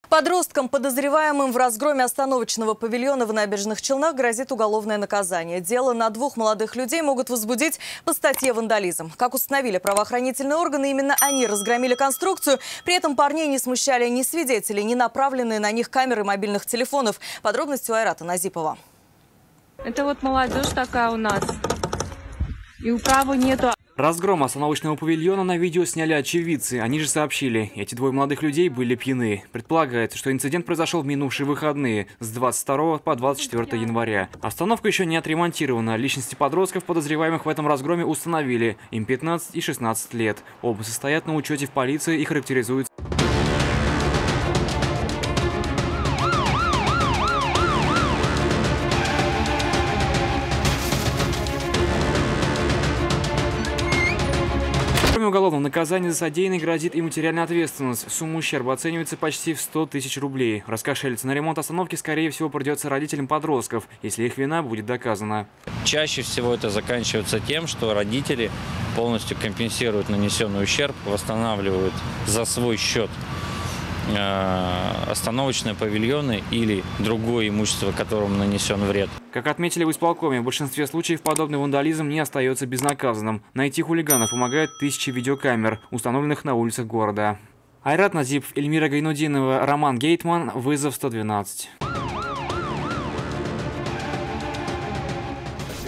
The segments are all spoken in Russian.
Подросткам, подозреваемым в разгроме остановочного павильона в Набережных Челнах, грозит уголовное наказание. Дело на двух молодых людей могут возбудить по статье «Вандализм». Как установили правоохранительные органы, именно они разгромили конструкцию. При этом парней не смущали ни свидетели, ни направленные на них камеры мобильных телефонов. Подробности у Айрата Назипова. Это вот молодежь такая у нас. И управы нету. Разгром остановочного павильона на видео сняли очевидцы. Они же сообщили, эти двое молодых людей были пьяны. Предполагается, что инцидент произошел в минувшие выходные с 22 по 24 января. Остановка еще не отремонтирована. Личности подростков, подозреваемых в этом разгроме, установили. Им 15 и 16 лет. Оба состоят на учете в полиции и характеризуются. Кроме уголовного наказания за содеянное грозит и материальная ответственность. Сумма ущерба оценивается почти в 100 тысяч рублей. Раскошелиться на ремонт остановки, скорее всего, придется родителям подростков, если их вина будет доказана. Чаще всего это заканчивается тем, что родители полностью компенсируют нанесенный ущерб, восстанавливают за свой счет остановочные павильоны или другое имущество, которому нанесен вред. Как отметили в исполкоме, в большинстве случаев подобный вандализм не остается безнаказанным. Найти хулиганов помогают тысячи видеокамер, установленных на улицах города. Айрат Назипов, Эльмира Гайнудинова, Роман Гейтман. Вызов 112.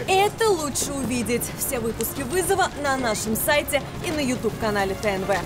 Это лучше увидеть. Все выпуски «Вызова» на нашем сайте и на YouTube-канале ТНВ.